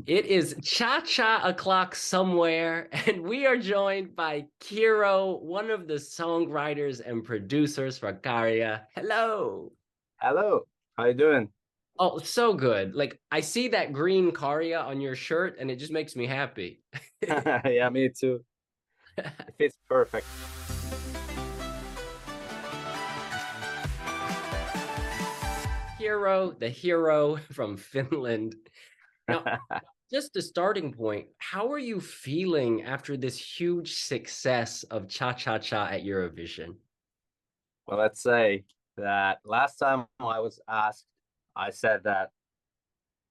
It is cha-cha o'clock somewhere, and we are joined by Kiro, one of the songwriters and producers for Karia. Hello. Hello, how you doing? Oh, so good. Like I see that green Karia on your shirt, and it just makes me happy. Yeah, me too. It fits perfect. Hero, the hero from Finland. Now, just a starting point, how are you feeling after this huge success of Cha Cha Cha at Eurovision? Well, let's say that last time I was asked, I said that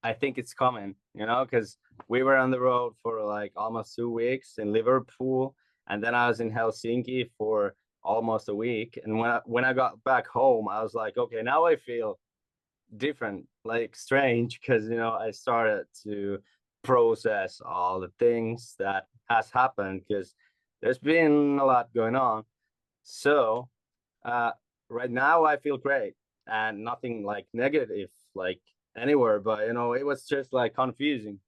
I think it's coming, because we were on the road for like almost 2 weeks in Liverpool, and then I was in Helsinki for almost a week. And when I got back home, I was like, okay, now I feel different, like strange, because I started to process all the things that has happened because there's been a lot going on. So uh right now I feel great and nothing like negative like anywhere, but it was just like confusing.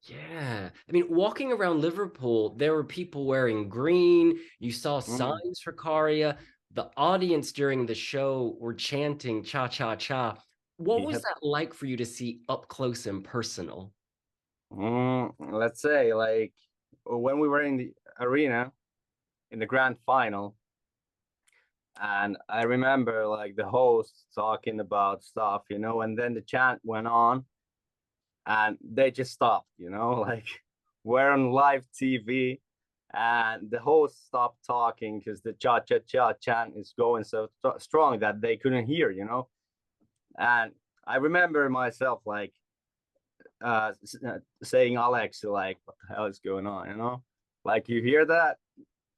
Yeah. I mean, walking around Liverpool, there were people wearing green. You saw Mm, signs for Karia. The audience during the show were chanting cha cha cha. What was yep. that like for you to see up close and personal? Let's say like when we were in the arena in the grand final. And I remember like the host talking about stuff, and then the chant went on and they just stopped, like we're on live TV and the host stopped talking because the cha cha cha chant is going so strong that they couldn't hear. And I remember myself like saying Alex, like, what the hell is going on? Like you hear that?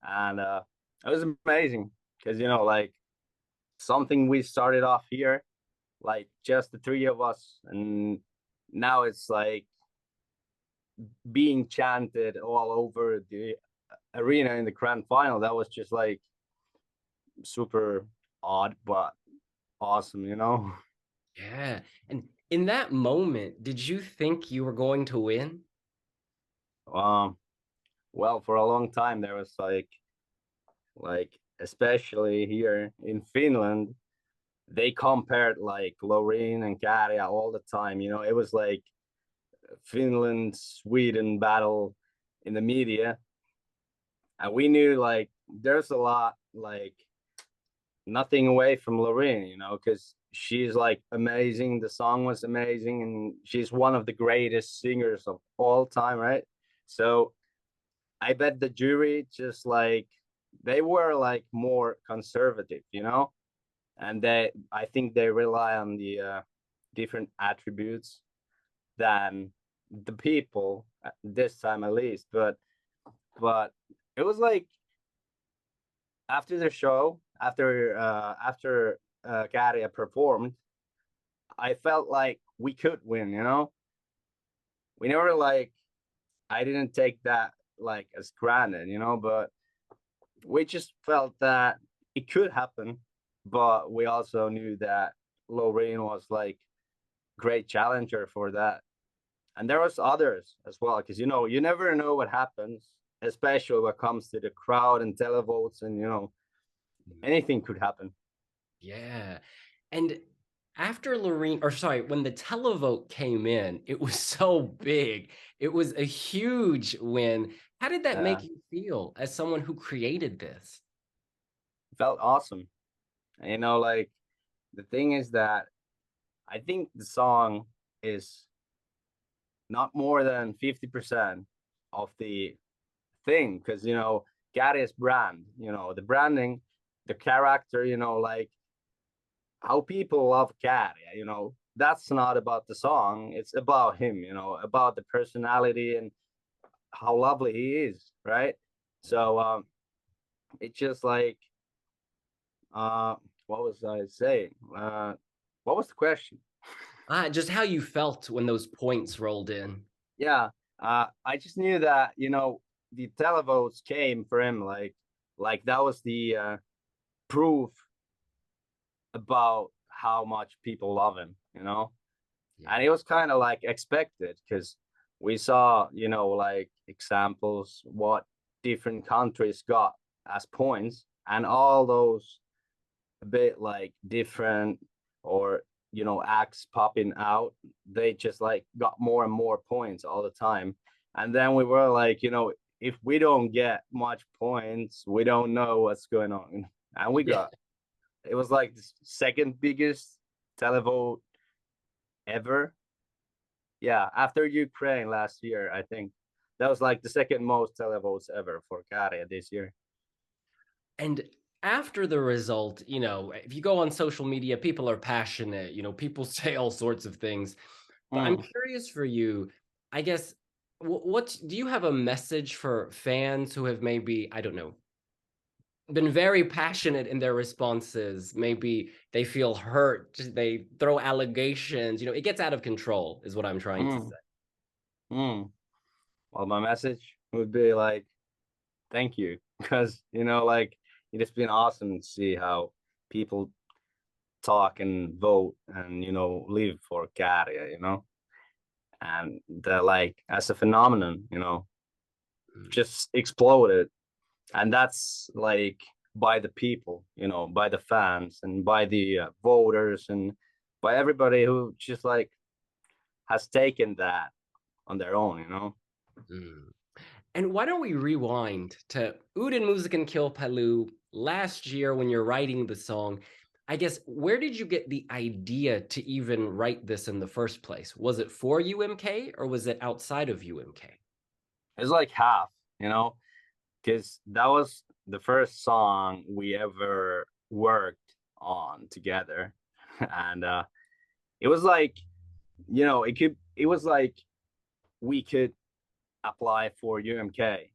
And it was amazing because, like something we started off here, like just the three of us, and now it's like being chanted all over the arena in the grand final. That was just like super odd, but awesome. Yeah. And in that moment, did you think you were going to win? Um, well, for a long time there was like especially here in Finland, they compared like Loreen and Käärijä all the time. It was like Finland Sweden battle in the media, and we knew like there's a lot like nothing away from Loreen, because she's like amazing. The song was amazing, and she's one of the greatest singers of all time, right? So I bet the jury just like they were like more conservative, and I think they rely on the different attributes than the people this time at least. But it was like after the show, after Karia performed, I felt like we could win. We never like I didn't take that like as granted, but we just felt that it could happen. But we also knew that Lorraine was like great challenger for that, and there was others as well because you never know what happens, especially when it comes to the crowd and televotes, and anything could happen. Yeah. And after Loreen, or sorry, when the televote came in, it was so big. It was a huge win. How did that make uh, you feel as someone who created this? Felt awesome. And, like the thing is that I think the song is not more than 50% of the thing because Gary's brand, the branding, the character, like how people love Käärijä, that's not about the song. It's about him, about the personality and how lovely he is, right? So it's just like uh what was I saying? What was the question? Just how you felt when those points rolled in. Yeah, I just knew that the televotes came for him, like that was the proof about how much people love him, and Yeah. it was kind of like expected because we saw, you know, like examples what different countries got as points, and all those a bit like different or, you know, acts popping out, they just like got more and more points all the time. And then we were like, you know, if we don't get much points, we don't know what's going on. And we Yeah. got, it was like the second biggest televote ever. Yeah, after Ukraine last year, I think that was like the second most televotes ever for Karia this year. And after the result, if you go on social media, people are passionate, people say all sorts of things. But I'm Mm. curious for you, I guess, what do you have a message for fans who have maybe, I don't know, been very passionate in their responses? Maybe they feel hurt, they throw allegations, it gets out of control, is what I'm trying to Mm. say. Mm. Well, my message would be like, thank you, because, you know, like it's been awesome to see how people talk and vote and, you know, live for Käärijä, you know, and the like as a phenomenon, you know, just exploded. And that's like by the people, you know, by the fans and by the voters and by everybody who just like has taken that on their own, you know. Mm. And why don't we rewind to Uuden Musiikin Kilpailu last year when you're writing the song? I guess, where did you get the idea to even write this in the first place? Was it for UMK or was it outside of UMK? It's like half, you know, because that was the first song we ever worked on together. And it was like, you know, it was like we could apply for UMK,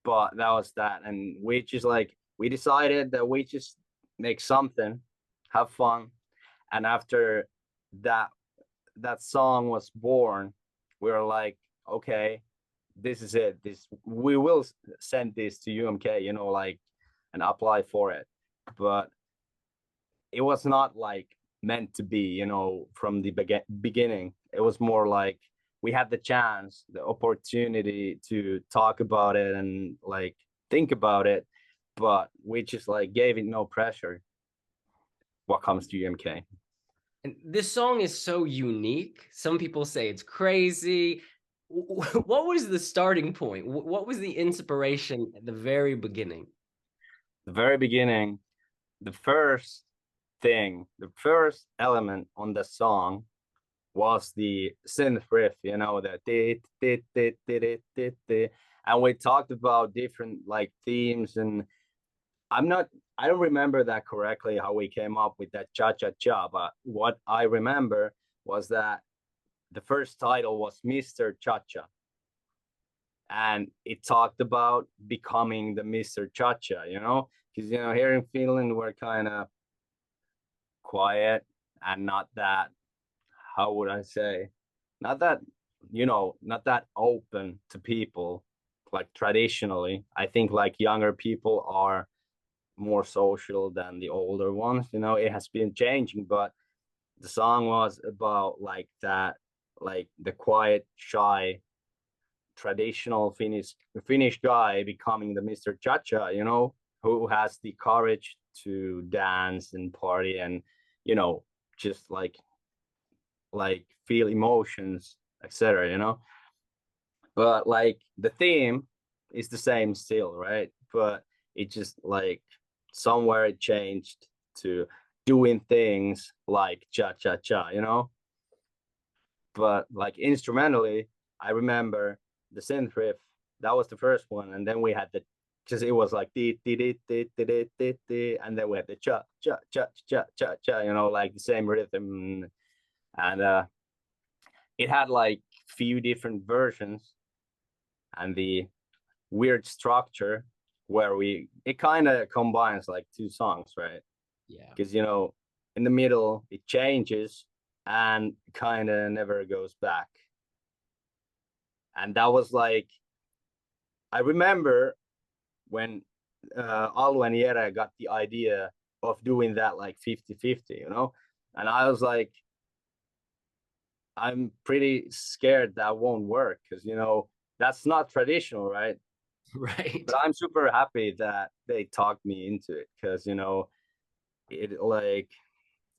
but that was that. And we just like, we decided that we just make something, have fun. And after that, that song was born, we were like, okay, this is it. This, we will send this to UMK, you know, like, and apply for it. But it was not like meant to be, you know, from the beginning. It was more like we had the chance, the opportunity to talk about it and like think about it, but we just like gave it no pressure what comes to UMK. And this song is so unique. Some people say it's crazy. What was the starting point? What was the inspiration at the very beginning? The very beginning, the first thing, the first element on the song was the synth riff, you know, the and we talked about different like themes, and I'm not, I don't remember that correctly how we came up with that cha cha cha, but what I remember was that the first title was Mr. Cha Cha, and it talked about becoming the Mr. Cha Cha, you know, because, you know, here in Finland we're kind of quiet and not that, how would I say, not that, you know, not that open to people like traditionally. I think like younger people are more social than the older ones, you know. It has been changing, but the song was about like that, like the quiet, shy, traditional Finnish guy becoming the Mr. Cha-cha, you know, who has the courage to dance and party and, you know, just like feel emotions, etc., you know. But like the theme is the same still, right? But it just like somewhere it changed to doing things like cha cha cha, you know. But like instrumentally, I remember the synth riff. That was the first one, and then we had the, because it was like dee, dee, dee, dee, dee, dee, dee, dee, and then we had the cha cha cha cha cha cha, you know, like the same rhythm, and it had like few different versions, and the weird structure where we, it kind of combines like two songs, right? Yeah. Because, you know, in the middle it changes and kind of never goes back. And that was like, I remember when Alu and Jere got the idea of doing that like 50-50, you know. And I was like, I'm pretty scared that won't work because that's not traditional, right? Right. But I'm super happy that they talked me into it because it like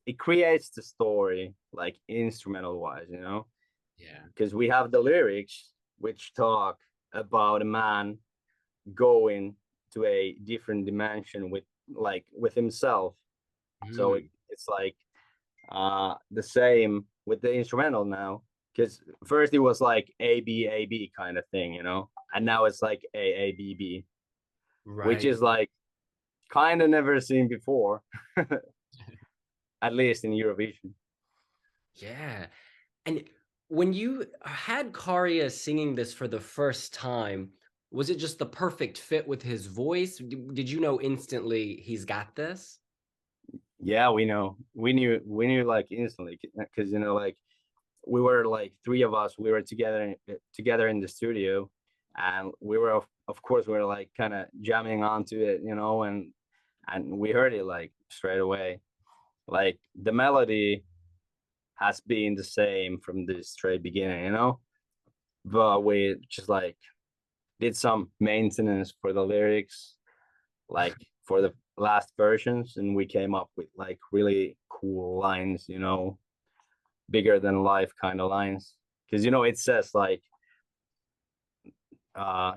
it creates the story like instrumental wise, Yeah. because we have the lyrics which talk about a man going to a different dimension with himself. So Mm, it's like the same with the instrumental now, because first it was like A B kind of thing, and now it's like A B B, which right. is like kind of never seen before, at least in Eurovision. Yeah. And when you had Karia singing this for the first time, was it just the perfect fit with his voice? Did you know instantly he's got this? Yeah, we knew like instantly, because like we were like three of us, we were together in the studio, and we were of course we were like kind of jamming onto it, and we heard it like straight away. Like the melody has been the same from the straight beginning, but we just like did some maintenance for the lyrics, like for the last versions, and we came up with like really cool lines, bigger than life kind of lines, because it says like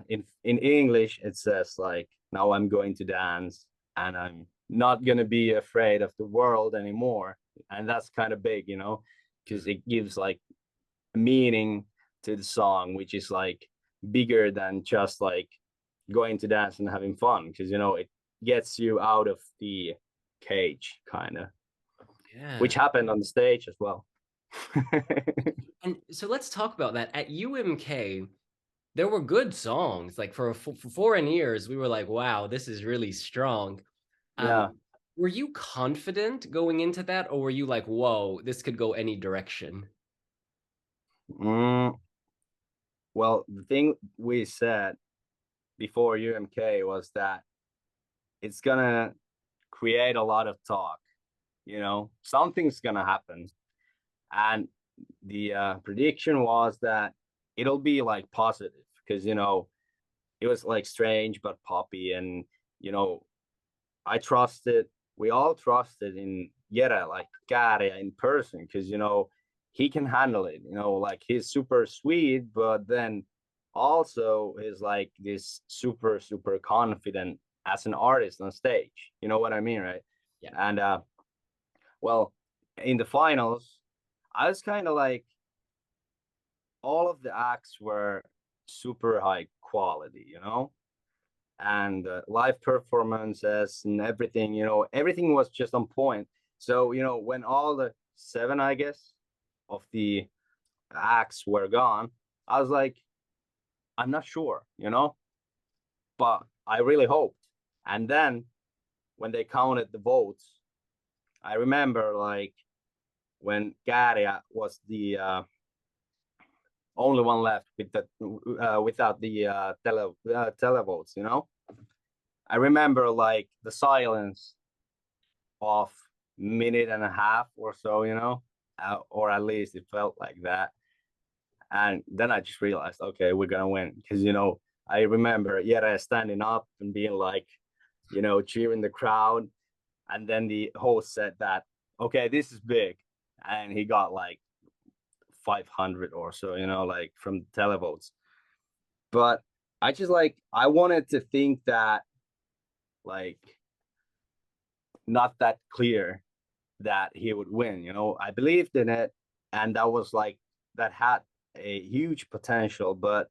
in English it says like, now I'm going to dance and I'm not going to be afraid of the world anymore. And that's kind of big, because it gives like meaning to the song, which is like bigger than just like going to dance and having fun, because it gets you out of the cage kind of, which Yeah. happened on the stage as well. And so let's talk about that. At UMK, there were good songs. Like for foreign ears, we were like, wow, this is really strong. Yeah. Were you confident going into that, or were you like, whoa, this could go any direction? Mm, well, the thing we said before UMK was that it's gonna create a lot of talk, something's gonna happen. And the prediction was that it'll be like positive, because it was like strange but poppy, and you know I trusted, we all trusted in Jere, like Käärijä in person, because he can handle it. Like he's super sweet, but then also he's like this super confident as an artist on stage. You know what I mean, right? Yeah. And well, in the finals, I was kind of like, all of the acts were super high quality, and live performances and everything, everything was just on point. So when all the seven, I guess, of the acts were gone, I was like, I'm not sure, but I really hoped. And then when they counted the votes, I remember like when Karia was the only one left with the without the televotes, I remember like the silence of minute and a half or so, or at least it felt like that. And then I just realized, okay, we're gonna win, because I remember Jere standing up and being like, cheering the crowd, and then the host said that, okay, this is big, and he got like 500 or so, like from televotes. But I just like, I wanted to think that like not that clear that he would win. I believed in it, and that was like, that had a huge potential, but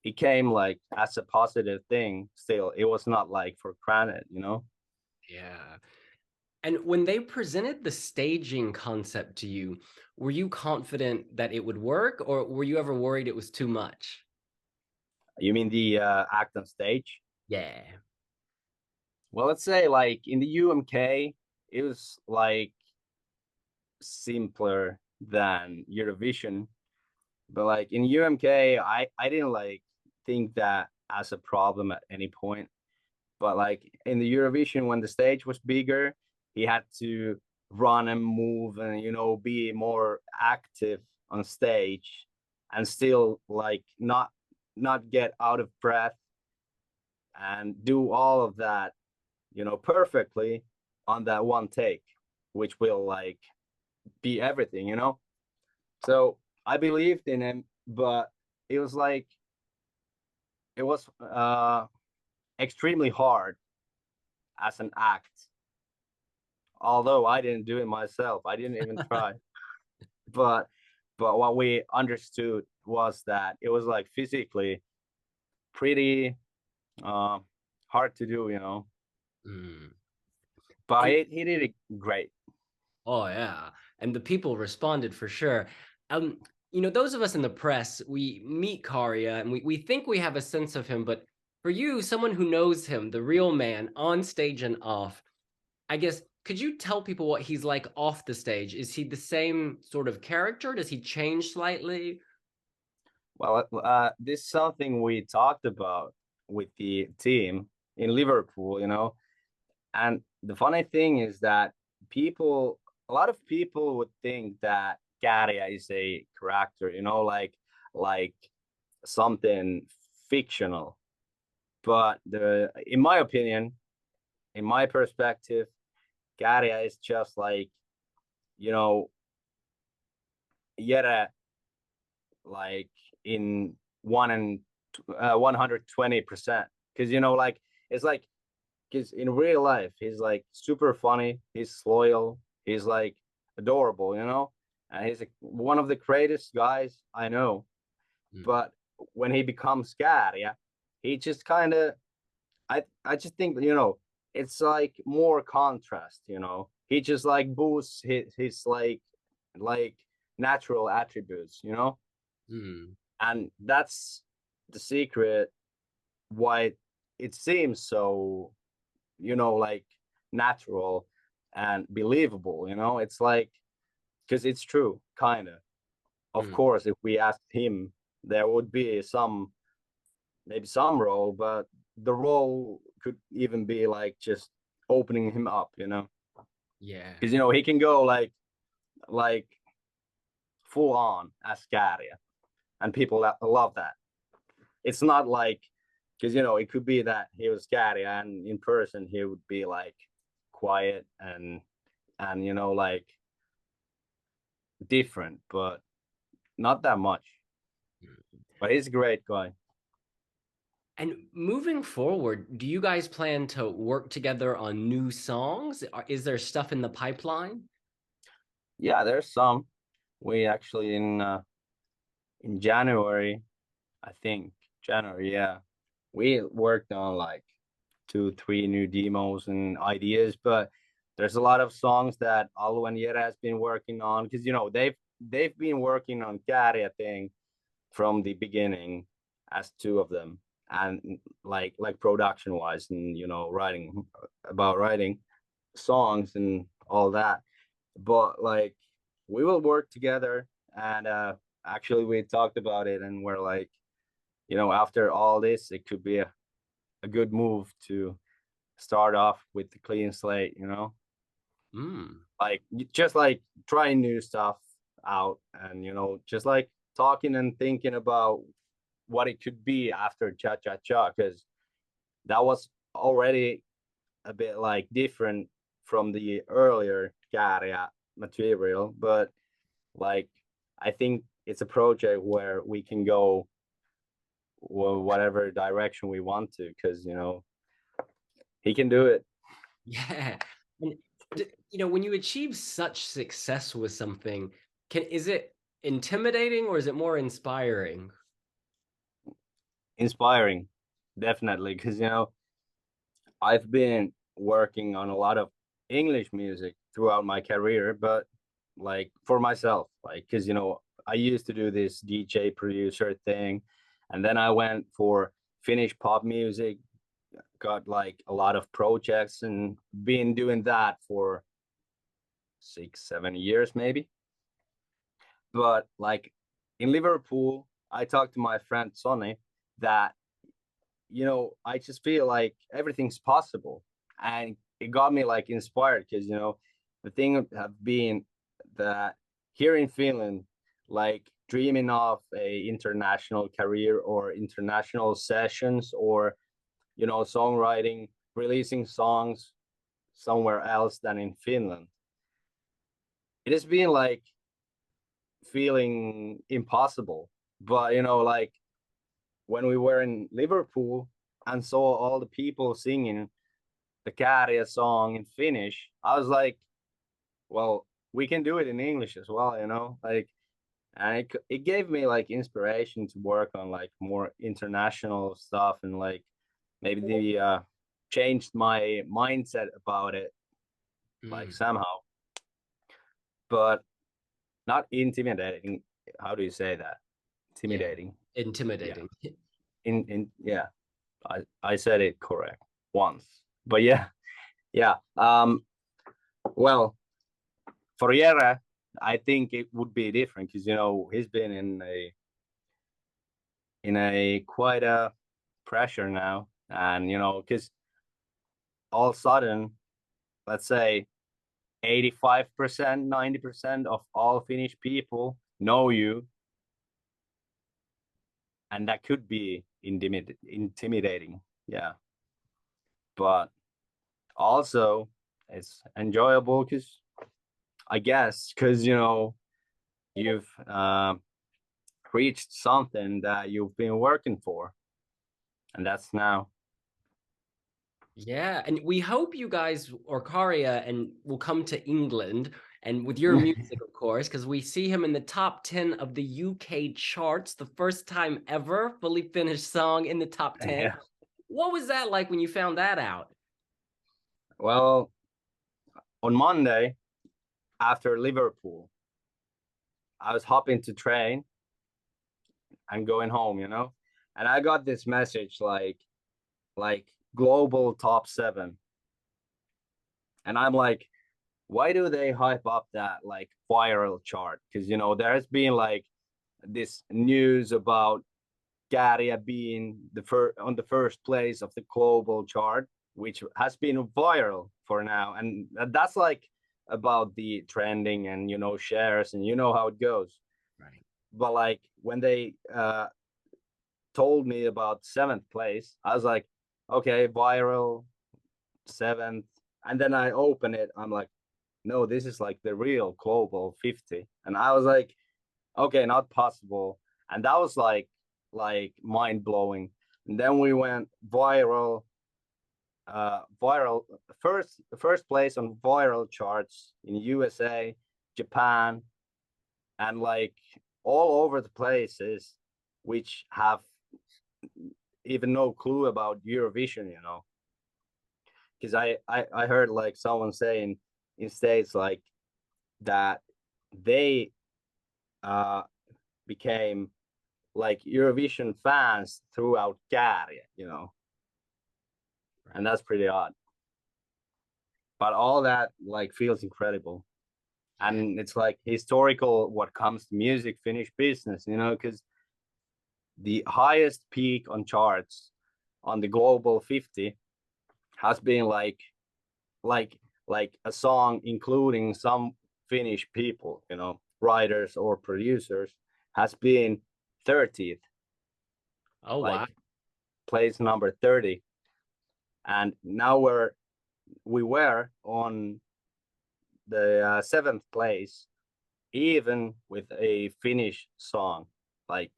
it came like as a positive thing. Still, it was not like for granted. Yeah. And when they presented the staging concept to you, were you confident that it would work, or were you ever worried it was too much? You mean the act on stage? Yeah. Well, let's say like in the UMK, it was like simpler than Eurovision. But like in UMK, I didn't like think that as a problem at any point. But like in the Eurovision, when the stage was bigger, he had to run and move and be more active on stage and still like not get out of breath and do all of that, you know, perfectly on that one take, which will like be everything, you know. So I believed in him, but it was like it was extremely hard as an act. Although I didn't do it myself, I didn't even try. But what we understood was that it was like physically pretty uh, hard to do, you know. Mm. But And he did it great. oh yeah, and the people responded for sure. Um, you know, those of us in the press, we meet Karia and we think we have a sense of him, but for you, someone who knows him, the real man, on stage and off, I guess, could you tell people what he's like off the stage? Is he the same sort of character? Does he change slightly? Well, this is something we talked about with the team in Liverpool, you know. And the funny thing is that a lot of people would think that Karia is a character, you know, like something fictional. But in my opinion, in my perspective, Karia is just like, you know, Jere like in 120%. Because you know, like it's like because in real life he's like super funny, he's loyal, he's like adorable, you know, and he's like, one of the greatest guys I know. Mm. But when he becomes Käärijä, he just kind of I just think, you know, it's like more contrast, you know. He just like boosts his like natural attributes, you know. Mm. And that's the secret why it seems so, you know, like natural and believable, you know. It's like because it's true, kind of Mm. course if we asked him there would be maybe some role, but the role could even be like just opening him up, you know, Yeah. because you know he can go like full on as Karia, and people love that. It's not like because you know it could be that he was Karia and in person he would be like quiet and you know like different, but not that much. But he's a great guy. And moving forward, do you guys plan to work together on new songs? Is there stuff in the pipeline? Yeah, there's some. We actually in January, I think January, yeah, we worked on like 2 3 new demos and ideas, but there's a lot of songs that Alu and Jere has been working on because you know they've been working on Käärijä thing from the beginning as two of them, and like production wise and you know writing songs and all that. But like we will work together, and actually we talked about it and we're like, you know, after all this it could be a good move to start off with the clean slate, you know, Mm. like just like trying new stuff out and you know just like talking and thinking about what it could be after Cha Cha Cha, because that was already a bit like different from the earlier Käärijä material, but like I think it's a project where we can go whatever direction we want to, because you know he can do it. Yeah. And you know, when you achieve such success with something, is it intimidating or is it more inspiring? Inspiring, definitely, because you know I've been working on a lot of English music throughout my career, but like for myself, like because you know I used to do this DJ producer thing, and then I went for Finnish pop music, got like a lot of projects, and been doing that for 6 7 years maybe. But like in Liverpool, I talked to my friend Sonny that you know I just feel like everything's possible, and it got me like inspired because you know the thing have been that here in Finland like dreaming of a international career or international sessions, or you know, songwriting, releasing songs somewhere else than in Finland. It has been like feeling impossible. But you know, like when we were in Liverpool and saw all the people singing the Käärijä song in Finnish, I was like, well, we can do it in English as well, you know, like, and it gave me like inspiration to work on like more international stuff, and like maybe the changed my mindset about it, like somehow, but not intimidating. How do you say that? Intimidating. Yeah. Intimidating. Yeah. Yeah, I said it correct once, but yeah. Well, for Jere, I think it would be different because you know he's been in a quite a pressure now, and you know because all of a sudden, let's say 85%, 90% of all Finnish people know you, and that could be intimidating. Yeah, but also it's enjoyable because I guess because you know you've reached something that you've been working for, and that's now. Yeah, and we hope you guys or Karia and will come to England and with your music, of course, because we see him in the top 10 of the UK charts, the first time ever fully finished song in the top 10. Yeah. What was that like when you found that out? Well, on Monday after Liverpool, I was hopping to train and going home, you know, and I got this message like global top 7, and I'm like, why do they hype up that like viral chart? Because you know there has been like this news about Karia being on the first place of the global chart, which has been viral for now, and that's like about the trending and you know shares, and you know how it goes. Right. But like when they told me about 7th place, I was like, okay, viral 7th, and then I open it, I'm like, no, this is like the real global 50, and I was like, okay, not possible, and that was like mind blowing. And then we went viral, viral first place on viral charts in USA, Japan, and like all over the places which have even no clue about Eurovision, you know. Because I heard like someone saying in States like that they became like Eurovision fans throughout Käärijä, you know, and that's pretty odd. But all that like feels incredible, and it's like historical what comes to music Finnish business, you know, because the highest peak on charts on the global 50 has been like a song including some Finnish people, you know, writers or producers, has been 30th. Oh, like wow. place number 30, and now we were on the 7th place, even with a Finnish song, like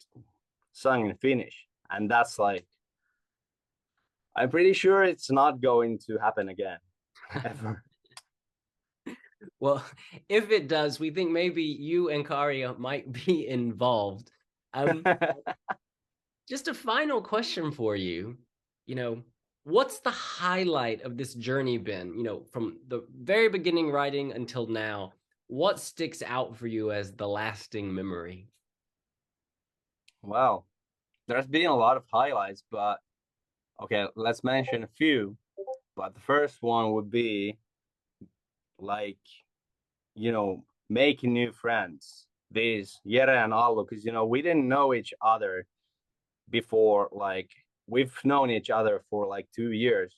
sung in Finnish, and that's like, I'm pretty sure it's not going to happen again ever. Well, if it does, we think maybe you and Karia might be involved. Just a final question for you. You know, what's the highlight of this journey been? You know, from the very beginning writing until now, what sticks out for you as the lasting memory? Well, there's been a lot of highlights, but okay, let's mention a few. But the first one would be like, you know, making new friends. These Jere and Allo, because you know we didn't know each other before. Like we've known each other for like 2 years,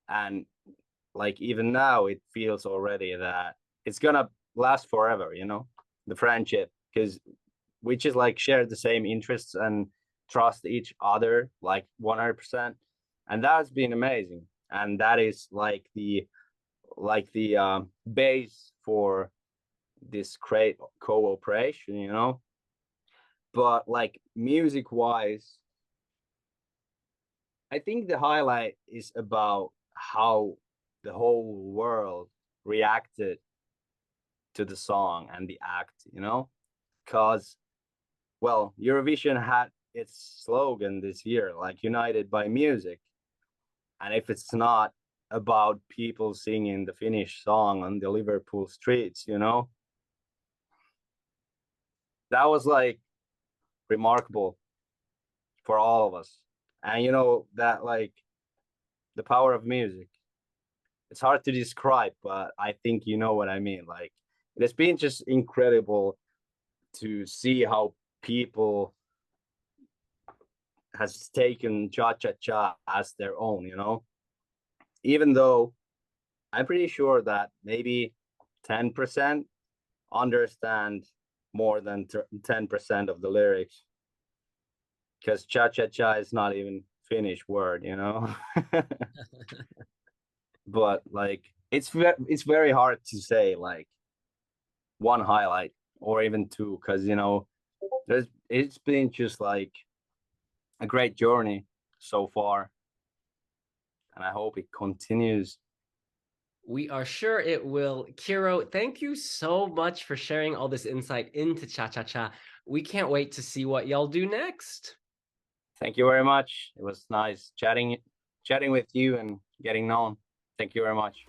and like even now it feels already that it's gonna last forever. You know, the friendship. because we just like share the same interests and trust each other like 100%, and that's been amazing. And that is like the base for this great cooperation, you know. But like music wise, I think the highlight is about how the whole world reacted to the song and the act, you know, because well, Eurovision had its slogan this year, like united by music. And if it's not about people singing the Finnish song on the Liverpool streets, you know, that was like remarkable for all of us. And you know, that like the power of music, it's hard to describe, but I think you know what I mean. Like, it has been just incredible to see how people has taken cha cha cha as their own, you know, even though I'm pretty sure that maybe 10% understand more than 10% of the lyrics, because cha cha cha is not even Finnish word, you know. But like it's very hard to say like one highlight or even two, because you know it's been just like a great journey so far, and I hope it continues. We are sure it will. Kiro, thank you so much for sharing all this insight into Cha Cha Cha. We can't wait to see what y'all do next. Thank you very much. It was nice chatting with you and getting known. Thank you very much.